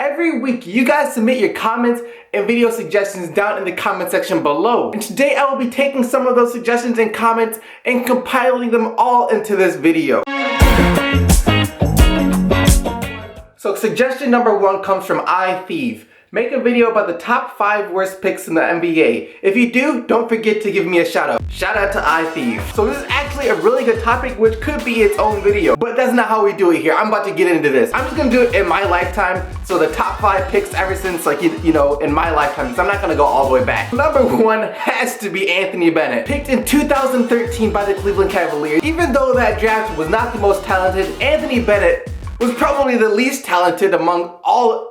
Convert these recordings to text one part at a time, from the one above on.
Every week, you guys submit your comments and video suggestions down in the comment section below. And today I will be taking some of those suggestions and comments and compiling them all into this video. So suggestion number 1 comes from iThieve. Make a video about the top 5 worst picks in the NBA. If you do, don't forget to give me a shout out. Shout out to iThieve. So this is actually a really good topic which could be its own video, but that's not how we do it here. I'm about to get into this. I'm just gonna do it in my lifetime. So the top 5 picks ever since, like, you know, in my lifetime, because I'm not gonna go all the way back. Number 1 has to be Anthony Bennett. Picked in 2013 by the Cleveland Cavaliers. Even though that draft was not the most talented, Anthony Bennett was probably the least talented among all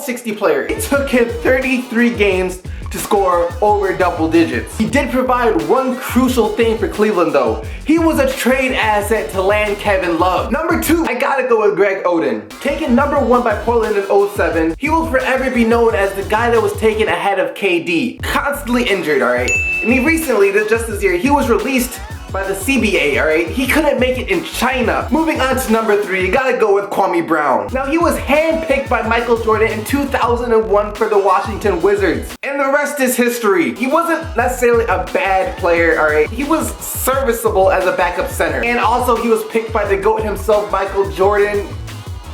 60 players. It took him 33 games to score over double digits. He did provide one crucial thing for Cleveland though. He was a trade asset to land Kevin Love. Number 2, I gotta go with Greg Oden. Taken number 1 by Portland in 2007, he will forever be known as the guy that was taken ahead of KD. Constantly injured, alright? And he recently, just this year, he was released by the CBA, alright? He couldn't make it in China. Moving on to number 3, you gotta go with Kwame Brown. Now, he was handpicked by Michael Jordan in 2001 for the Washington Wizards. And the rest is history. He wasn't necessarily a bad player, alright? He was serviceable as a backup center. And also, he was picked by the GOAT himself, Michael Jordan.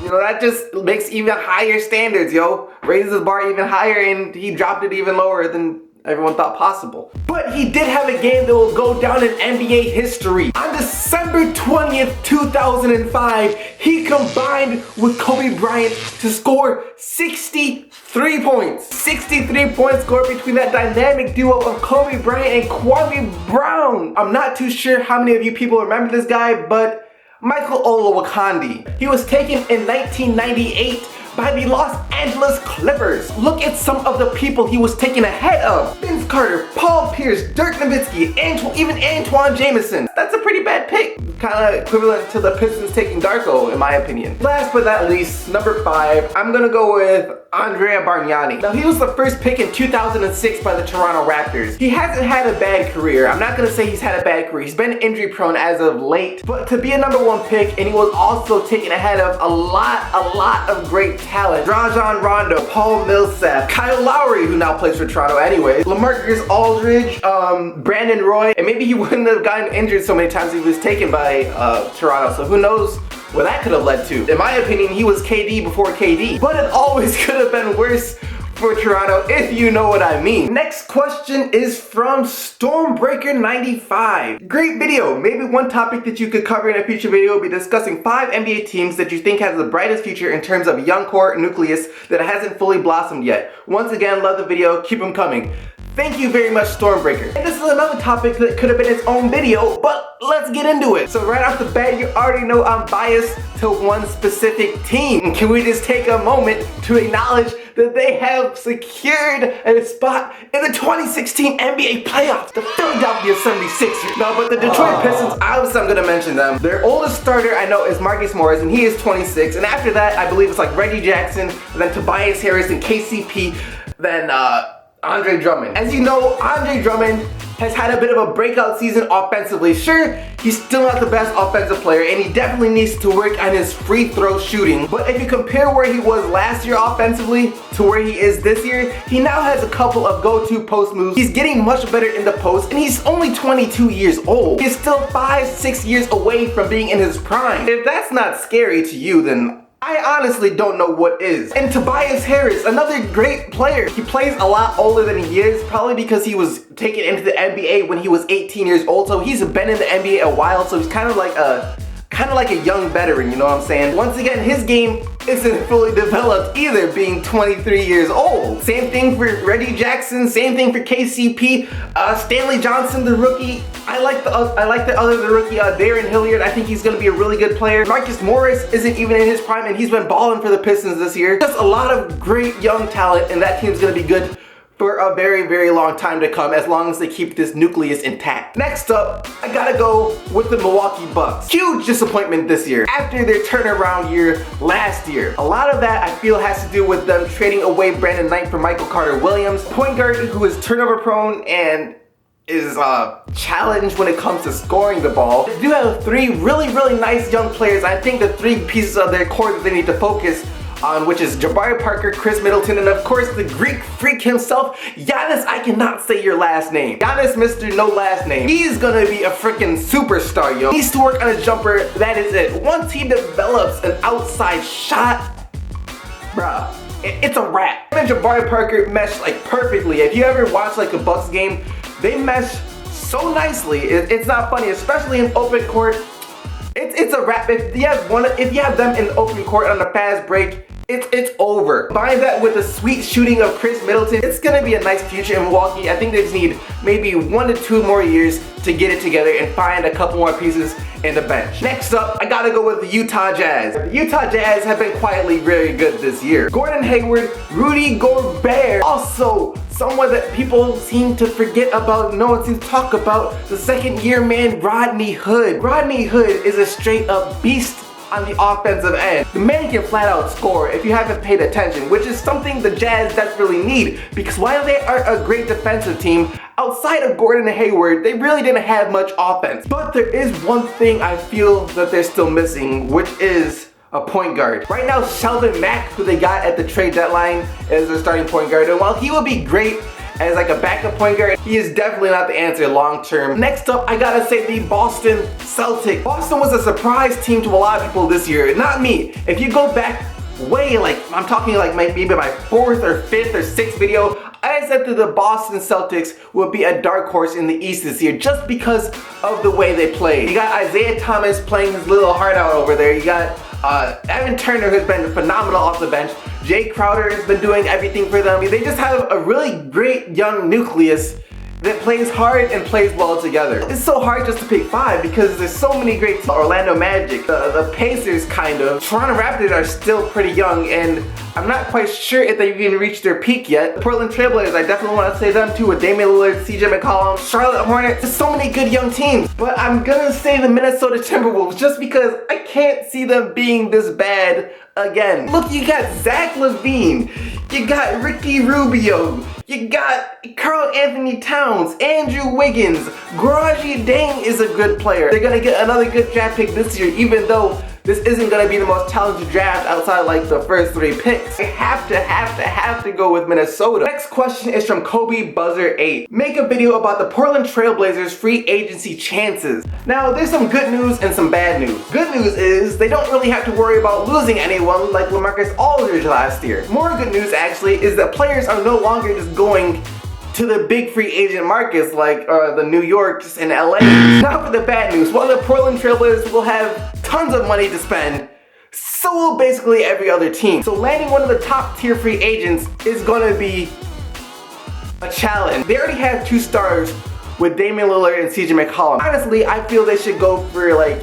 You know, that just makes even higher standards, yo. Raises the bar even higher, and he dropped it even lower than everyone thought possible. But he did have a game that will go down in NBA history. On December 20th, 2005, he combined with Kobe Bryant to score 63 points. 63 points scored between that dynamic duo of Kobe Bryant and Kwame Brown. I'm not too sure how many of you people remember this guy, but Michael Olowokandi. He was taken in 1998 by the Los Angeles Clippers. Look at some of the people he was taken ahead of. Vince Carter, Paul Pierce, Dirk Nowitzki, even Antoine Jameson. That's a pretty bad pick. Kinda equivalent to the Pistons taking Darko, in my opinion. Last but not least, number 5, I'm gonna go with Andrea Bargnani. Now, he was the first pick in 2006 by the Toronto Raptors. He hasn't had a bad career. I'm not gonna say he's had a bad career. He's been injury prone as of late, but to be a number 1 pick, and he was also taken ahead of a lot of great talent. Rajon Rondo, Paul Millsap, Kyle Lowry, who now plays for Toronto anyway, LaMarcus Aldridge, Brandon Roy, and maybe he wouldn't have gotten injured so many times if he was taken by Toronto, so who knows what that could have led to. In my opinion, he was KD before KD, but it always could have been worse for Toronto, if you know what I mean. Next question is from Stormbreaker95. Great video. Maybe one topic that you could cover in a future video will be discussing 5 NBA teams that you think have the brightest future in terms of young core nucleus that hasn't fully blossomed yet. Once again, love the video. Keep them coming. Thank you very much, Stormbreaker. And this is another topic that could have been its own video, but let's get into it. So right off the bat, you already know I'm biased to one specific team. Can we just take a moment to acknowledge that they have secured a spot in the 2016 NBA playoffs, the Philadelphia 76ers. No, but the Detroit Pistons, obviously I'm gonna mention them. Their oldest starter I know is Marcus Morris, and he is 26. And after that, I believe it's like Reggie Jackson, then Tobias Harris, and KCP, then Andre Drummond. As you know, Andre Drummond has had a bit of a breakout season offensively. Sure, he's still not the best offensive player, and he definitely needs to work on his free throw shooting. But if you compare where he was last year offensively to where he is this year, he now has a couple of go-to post moves. He's getting much better in the post, and he's only 22 years old. He's still 5-6 years away from being in his prime. If that's not scary to you, then I honestly don't know what is. And Tobias Harris, another great player. He plays a lot older than he is, probably because he was taken into the NBA when he was 18 years old. So he's been in the NBA a while, so he's kind of like a young veteran, you know what I'm saying? Once again, his game isn't fully developed either, being 23 years old. Same thing for Reggie Jackson, same thing for KCP. Stanley Johnson, the rookie. I like the rookie, Darren Hilliard. I think he's gonna be a really good player. Marcus Morris isn't even in his prime, and he's been balling for the Pistons this year. Just a lot of great young talent, and that team's gonna be good for a very long time to come, as long as they keep this nucleus intact. Next up, I gotta go with the Milwaukee Bucks. Huge disappointment this year after their turnaround year last year. A lot of that I feel has to do with them trading away Brandon Knight for Michael Carter Williams, point guard who is turnover prone and is challenged when it comes to scoring the ball. They do have 3 really nice young players. I think the 3 pieces of their core that they need to focus which is Jabari Parker, Chris Middleton, and of course the Greek freak himself, Giannis. I cannot say your last name. Giannis, Mr. No Last Name. He's gonna be a freaking superstar, yo. He needs to work on his jumper. That is it. Once he develops an outside shot, bruh, it's a wrap. Him and Jabari Parker mesh like perfectly. If you ever watch like a Bucks game, they mesh so nicely. It's not funny, especially in open court. It's a wrap. If you have them in the open court on a fast break, it's over. Combine that with the sweet shooting of Chris Middleton, it's gonna be a nice future in Milwaukee. I think they just need maybe 1 to 2 more years to get it together and find a couple more pieces in the bench. Next up, I gotta go with the Utah Jazz. The Utah Jazz have been quietly very good this year. Gordon Hayward, Rudy Gobert, also someone that people seem to forget about, no one seems to talk about, the second-year man, Rodney Hood. Rodney Hood is a straight-up beast on the offensive end. The man can flat out score if you haven't paid attention, which is something the Jazz desperately need, because while they are a great defensive team, outside of Gordon and Hayward, they really didn't have much offense. But there is one thing I feel that they're still missing, which is a point guard. Right now, Sheldon Mack, who they got at the trade deadline, is their starting point guard, and while he will be great as like a backup point guard, he is definitely not the answer long term. Next up, I gotta say the Boston Celtics. Boston was a surprise team to a lot of people this year, not me. If you go back way, like, I'm talking like maybe my 4th or 5th or 6th video, I said that the Boston Celtics would be a dark horse in the East this year just because of the way they played. You got Isaiah Thomas playing his little heart out over there. You got Evan Turner, who's been phenomenal off the bench. Jay Crowder has been doing everything for them. They just have a really great young nucleus that plays hard and plays well together. It's so hard just to pick 5 because there's so many great teams. Orlando Magic, the Pacers kind of. Toronto Raptors are still pretty young, and I'm not quite sure if they've even reached their peak yet. The Portland Trailblazers, I definitely want to say them too, with Damian Lillard, CJ McCollum, Charlotte Hornets. There's so many good young teams. But I'm gonna say the Minnesota Timberwolves just because I can't see them being this bad again. Look, you got Zach LaVine, you got Ricky Rubio, you got Karl Anthony Towns, Andrew Wiggins, Garaji Dang is a good player. They're gonna get another good draft pick this year, even though this isn't gonna be the most talented draft outside like the first 3 picks. I have to go with Minnesota. Next question is from Kobe Buzzer 8. Make a video about the Portland Trailblazers free agency chances. Now, there's some good news and some bad news. Good news is they don't really have to worry about losing anyone like LaMarcus Aldridge last year. More good news actually is that players are no longer just going to the big free agent markets like the New Yorks and LA. Now for the bad news. While the Portland Trailblazers will have tons of money to spend, so will basically every other team. So landing one of the top tier free agents is gonna be a challenge. They already have 2 stars with Damian Lillard and CJ McCollum. Honestly, I feel they should go for like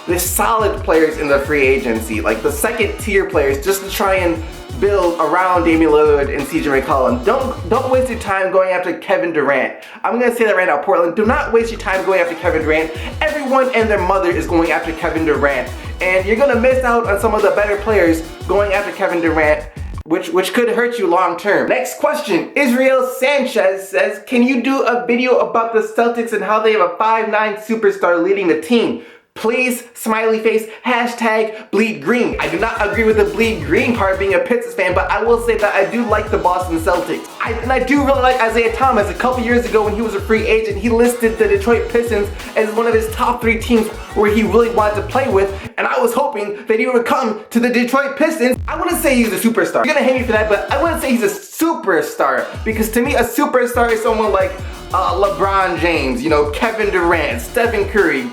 the solid players in the free agency, like the second tier players, just to try and build around Damian Lillard and CJ McCollum. Don't waste your time going after Kevin Durant. I'm gonna say that right now, Portland. Do not waste your time going after Kevin Durant. Everyone and their mother is going after Kevin Durant, and you're gonna miss out on some of the better players going after Kevin Durant, which could hurt you long term. Next question, Israel Sanchez says, can you do a video about the Celtics and how they have a 5'9" superstar leading the team? Please, smiley face, hashtag bleed green. I do not agree with the bleed green part being a Pistons fan, but I will say that I do like the Boston Celtics. And I do really like Isaiah Thomas. A couple years ago when he was a free agent, he listed the Detroit Pistons as one of his top 3 teams where he really wanted to play with, and I was hoping that he would come to the Detroit Pistons. I wouldn't say he's a superstar. You're gonna hate me for that, but I wouldn't say he's a superstar, because to me a superstar is someone like LeBron James, you know, Kevin Durant, Stephen Curry,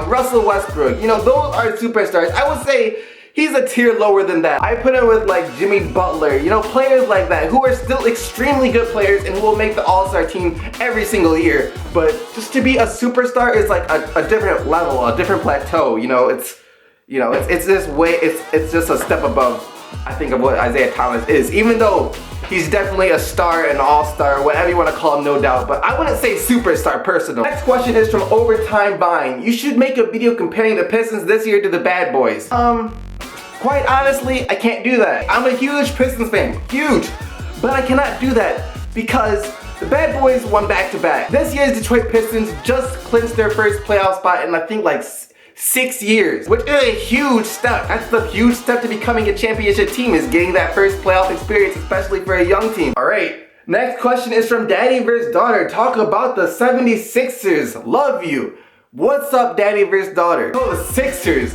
Russell Westbrook. You know, those are superstars. I would say he's a tier lower than that. I put him with like Jimmy Butler, you know, players like that who are still extremely good players and who will make the All-Star team every single year. But just to be a superstar is like a different level, a different plateau. You know, it's this way. It's just a step above, I think, of what Isaiah Thomas is. Even though he's definitely a star, an all-star, whatever you want to call him, no doubt. But I wouldn't say superstar personal. Next question is from Overtime Vine. You should make a video comparing the Pistons this year to the Bad Boys. Quite honestly, I can't do that. I'm a huge Pistons fan, huge. But I cannot do that because the Bad Boys won back-to-back. This year's Detroit Pistons just clinched their first playoff spot in I think like 6 years, which is a huge step. That's the huge step to becoming a championship team, is getting that first playoff experience, especially for a young team. All right, next question is from Daddy vs. Daughter. Talk about the 76ers. Love you. What's up, Daddy vs. Daughter? Oh, the Sixers.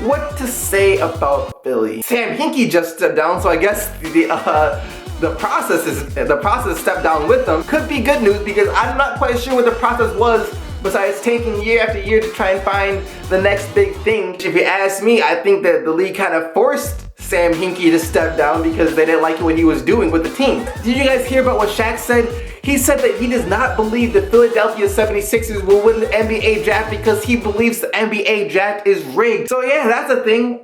What to say about Philly? Sam Hinkie just stepped down, so I guess the process stepped down with them. Could be good news because I'm not quite sure what the process was besides tanking year after year to try and find the next big thing. If you ask me, I think that the league kind of forced Sam Hinkie to step down because they didn't like what he was doing with the team. Did you guys hear about what Shaq said? He said that he does not believe the Philadelphia 76ers will win the NBA draft because he believes the NBA draft is rigged. So yeah, that's a thing.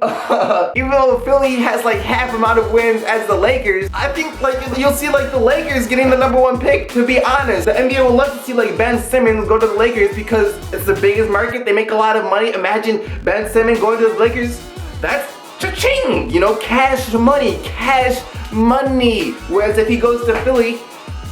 Even though Philly has like half amount of wins as the Lakers, I think like you'll see like the Lakers getting the #1 pick, to be honest. The NBA would love to see like Ben Simmons go to the Lakers because it's the biggest market. They make a lot of money. Imagine Ben Simmons going to the Lakers. That's cha-ching, you know, cash money. Whereas if he goes to Philly,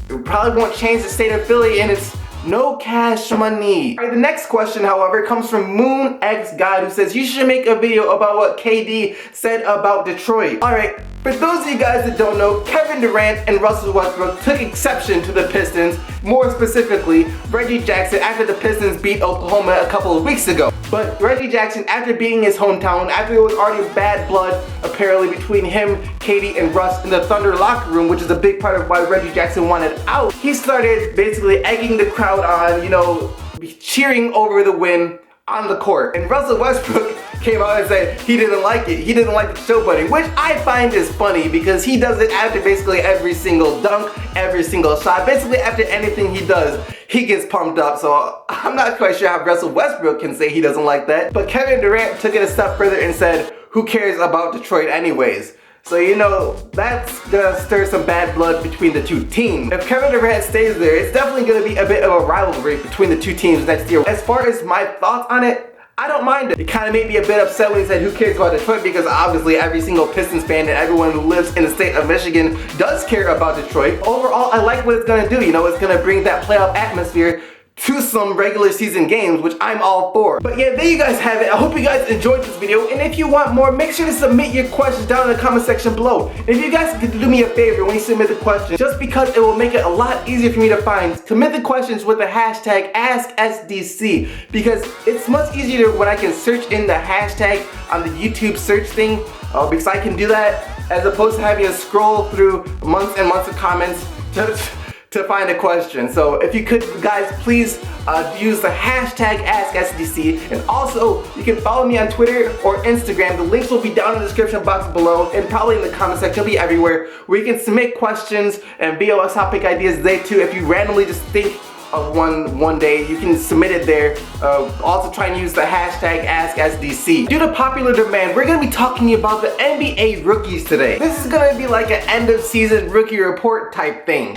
it probably won't change the state of Philly, and it's no cash money. All right, the next question, however, comes from Moon X God, who says you should make a video about what KD said about Detroit. All right, for those of you guys that don't know, Kevin Durant and Russell Westbrook took exception to the Pistons, more specifically Reggie Jackson, after the Pistons beat Oklahoma a couple of weeks ago. But Reggie Jackson, after beating his hometown, after there was already bad blood apparently between him, KD, and Russ in the Thunder locker room, which is a big part of why Reggie Jackson wanted out, he started basically egging the crowd on, you know, cheering over the win on the court. And Russell Westbrook came out and said he didn't like it. He didn't like the showboating, which I find is funny because he does it after basically every single dunk, every single shot. Basically after anything he does, he gets pumped up. So I'm not quite sure how Russell Westbrook can say he doesn't like that. But Kevin Durant took it a step further and said, who cares about Detroit anyways? So, you know, that's gonna stir some bad blood between the two teams. If Kevin Durant stays there, it's definitely gonna be a bit of a rivalry between the two teams next year. As far as my thoughts on it, I don't mind it. It kind of made me a bit upset when he said who cares about Detroit, because obviously every single Pistons fan and everyone who lives in the state of Michigan does care about Detroit. Overall, I like what it's gonna do. You know, it's gonna bring that playoff atmosphere to some regular season games, which I'm all for. But yeah, there you guys have it. I hope you guys enjoyed this video, and if you want more, make sure to submit your questions down in the comment section below. And if you guys could do me a favor when you submit the questions, just because it will make it a lot easier for me to find, submit the questions with the hashtag AskSDC, because it's much easier when I can search in the hashtag on the YouTube search thing, because I can do that as opposed to having to scroll through months and months of comments to find a question. So if you could, guys, please use the hashtag AskSDC, and also you can follow me on Twitter or Instagram. The links will be down in the description box below and probably in the comment section. It'll be everywhere where you can submit questions and BOS topic ideas there too. If you randomly just think of one day, you can submit it there. Also try and use the hashtag AskSDC. Due to popular demand, we're gonna be talking about the NBA rookies today. This is gonna be like an end of season rookie report type thing.